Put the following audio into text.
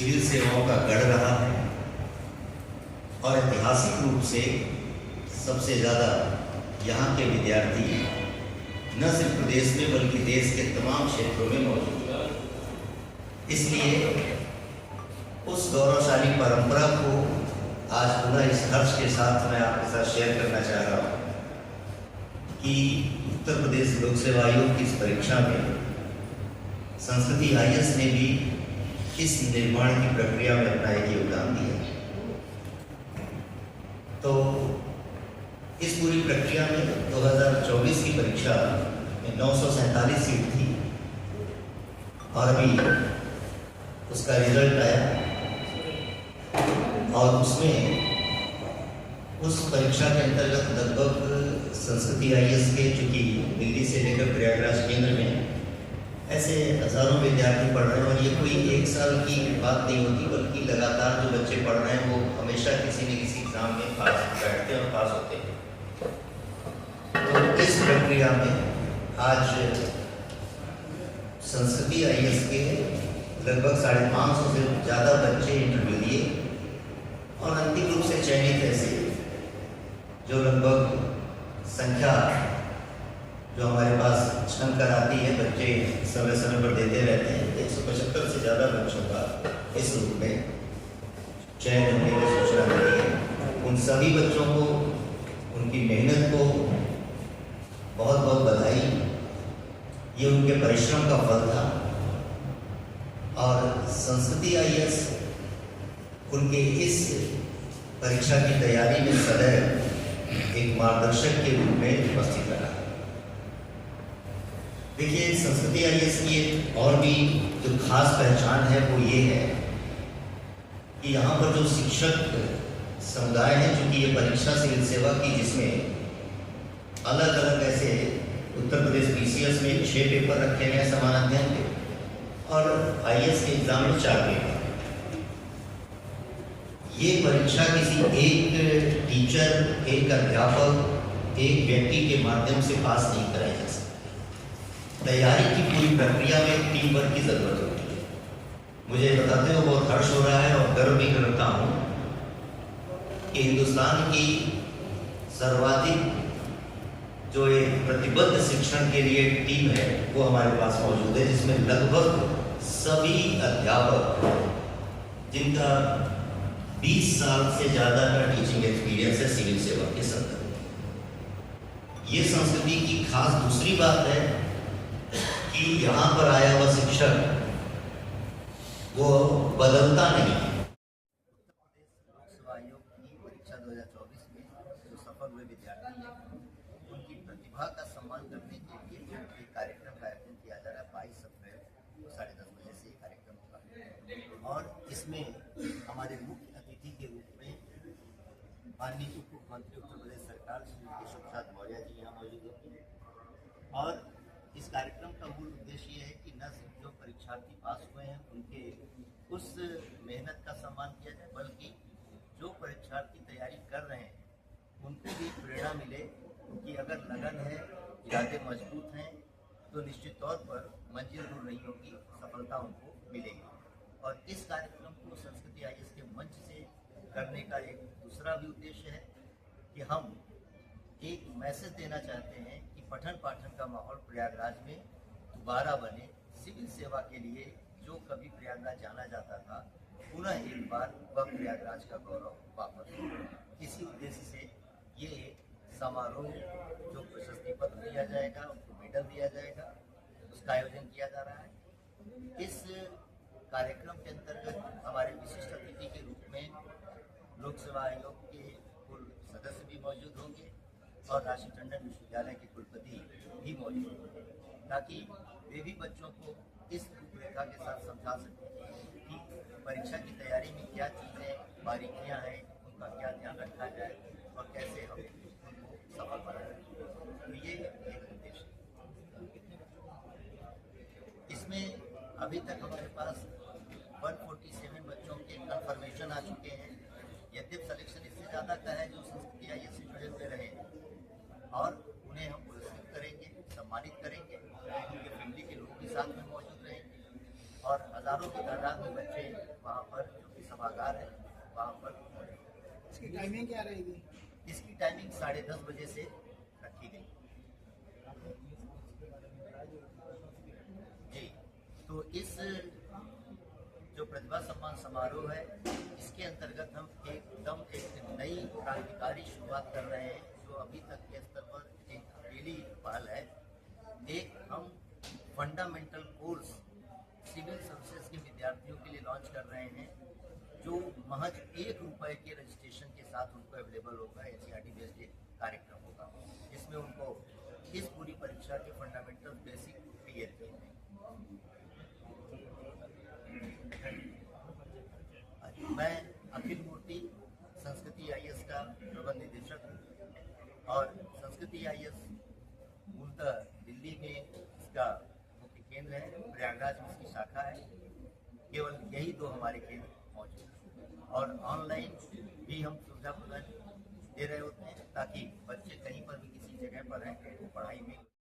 Civil सेवाओं का गढ़ रहा है और ऐतिहासिक रूप से सबसे ज़्यादा यहाँ के विद्यार्थी न सिर्फ प्रदेश में बल्कि देश के तमाम क्षेत्रों में मौजूद हैं। इसलिए उस गौरवशाली परंपरा को आज पुनः इस हर्ष के साथ मैं आपके साथ शेयर करना चाह रहा हूँ कि उत्तर प्रदेश लोक सेवा आयोग की इस परीक्षा में संस्कृति IAS ने भी इस निर्माण की प्रक्रिया में अपना एक योगदान दिया। तो इस पूरी प्रक्रिया में 2024 की परीक्षा में 947 सीट थी और अभी उसका रिजल्ट आया और उसमें उस परीक्षा के अंतर्गत लगभग संस्कृति IAS के, चूँकि दिल्ली से लेकर प्रयागराज केंद्र में ऐसे हजारों विद्यार्थी पढ़ रहे हैं और ये कोई एक साल की बात नहीं होती, बल्कि लगातार जो बच्चे पढ़ रहे हैं वो हमेशा किसी न किसी एग्जाम में पास बैठते हैं और पास होते हैं। तो इस प्रक्रिया में आज संस्कृति IAS के लगभग 550 से ज़्यादा बच्चे इंटरव्यू दिए और अंतिम रूप से चयनित ऐसे जो लगभग संख्या जो हमारे पास छन कर आती है, बच्चे समय समय पर देते रहते हैं, 175 से ज़्यादा बच्चों का इस रूप में चयन होने की सूचना मिली है। उन सभी बच्चों को, उनकी मेहनत को बहुत बहुत बधाई। ये उनके परिश्रम का फल था और संस्कृति IAS उनके इस परीक्षा की तैयारी में सदैव एक मार्गदर्शक के रूप में उपस्थित रहा। देखिए, संस्कृति IAS की और भी जो खास पहचान है वो ये है कि यहाँ पर जो शिक्षक समुदाय है, चूँकि ये परीक्षा सिविल सेवा की जिसमें अलग अलग ऐसे उत्तर प्रदेश PCS में 6 पेपर रखे गए हैं समान अध्ययन के और IAS के एग्जाम में 4 पेपर। ये परीक्षा किसी एक टीचर, एक अध्यापक, एक व्यक्ति के माध्यम से पास नहीं कराई जा सकती। तैयारी की पूरी प्रक्रिया में टीम वर्क की जरूरत होती है। मुझे बताते हुए बहुत हर्ष हो रहा है और गर्व भी करता हूँ कि हिंदुस्तान की सर्वाधिक जो एक प्रतिबद्ध शिक्षण के लिए टीम है वो हमारे पास मौजूद है, जिसमें लगभग सभी अध्यापक जिनका 20 साल से ज़्यादा का टीचिंग एक्सपीरियंस है सिविल सेवा के संदर्भ में। ये संस्कृति की खास दूसरी बात है कि यहाँ पर आया हुआ शिक्षक वो बदलता नहीं है। उत्तर प्रदेश लोक सेवा आयोग की परीक्षा 2024 में जो सफल हुए विद्यार्थी हैं, उनकी प्रतिभा का सम्मान करने के लिए एक कार्यक्रम का आयोजन किया जा रहा है। 22 अप्रैल को 10:30 बजे से कार्यक्रम होगा और इसमें हमारे मुख्य अतिथि के रूप में माननीय उप मुख्यमंत्री उत्तर प्रदेश सरकार श्री केशव प्रसाद मौर्य जी यहाँ मौजूद होंगे। और इस कार्यक्रम का मूल उद्देश्य ये है कि न सिर्फ जो परीक्षार्थी पास हुए हैं उनके उस मेहनत का सम्मान किया जाए, बल्कि जो परीक्षार्थी तैयारी कर रहे हैं उनको भी प्रेरणा मिले कि अगर लगन है, इरादे मजबूत हैं तो निश्चित तौर पर मंजिल दूर नहीं होगी, सफलता उनको मिलेगी। और इस कार्यक्रम को संस्कृति IAS के मंच से करने का एक दूसरा भी उद्देश्य है कि हम एक मैसेज देना चाहते हैं कि पठन पाठन का माहौल प्रयागराज में दोबारा बने। सिविल सेवा के लिए जो कभी प्रयागराज जाना जाता था, पुनः एक बार वह प्रयागराज का गौरव वापस हो। इसी उद्देश्य से ये समारोह जो प्रशस्ति पत्र दिया जाएगा, उनको मेडल दिया जाएगा, उसका आयोजन किया जा रहा है। इस कार्यक्रम के अंतर्गत हमारे विशिष्ट अतिथि के रूप में लोक सेवा आयोग के कुल सदस्य भी मौजूद होंगे और राशि टंडन विश्वविद्यालय के कुलपति भी मौजूद होंगे, ताकि वे भी बच्चों को इस रूपरेखा के साथ समझा सकें कि परीक्षा की तैयारी में क्या चीज़ें बारीकियां हैं, उनका क्या ध्यान रखा जाए और कैसे हम उनको सफल बनाएं। तो ये एक उद्देश्य इसमें अभी तक हमारे पास 147 बच्चों के कंफर्मेशन आ चुके हैं। यद्यप सिलेक्शन इससे ज़्यादा का है जो संस्कृति IAS से जुड़े हुए रहे और उन्हें हम पुरस्कृत करेंगे, सम्मानित करेंगे, उनके फैमिली के लोग भी साथ में मौजूद रहेंगे। और हजारों की तादाद में बच्चे वहाँ पर जो कि सभागार है वहाँ पर हो रहे हैं। इसकी टाइमिंग क्या रहेगी? इसकी टाइमिंग 10:30 बजे से रखी गई। जी, तो इस जो प्रतिभा सम्मान समारोह है इसके अंतर्गत हम एकदम एक नई क्रांतिकारी शुरुआत कर रहे हैं, जो अभी तक के स्तर पर एक अकेली पहल है। एक हम फंडामेंटल कोर्स सिविल सर्विसेज के विद्यार्थियों के लिए लॉन्च कर रहे हैं, जो महज ₹1 के रजिस्ट्रेशन के साथ उनको अवेलेबल होगा। एनसीईआरटी बेस्ड कार्यक्रम होगा जिसमें उनको इस पूरी परीक्षा के फंडामेंटल बेसिक क्लियर किए जाएंगे। मैं अखिल मूर्ति संस्कृति आईएएस का प्रबंध निदेशक हूँ और संस्कृति आईएएस मूलतः दिल्ली में इसका मुख्य केंद्र है, प्रयागराज में इसकी शाखा है। केवल यही 2 हमारे केंद्र मौजूद हैं और ऑनलाइन भी हम सुविधा प्रदान दे रहे होते हैं ताकि बच्चे कहीं पर भी किसी जगह पर रहें तो पढ़ाई में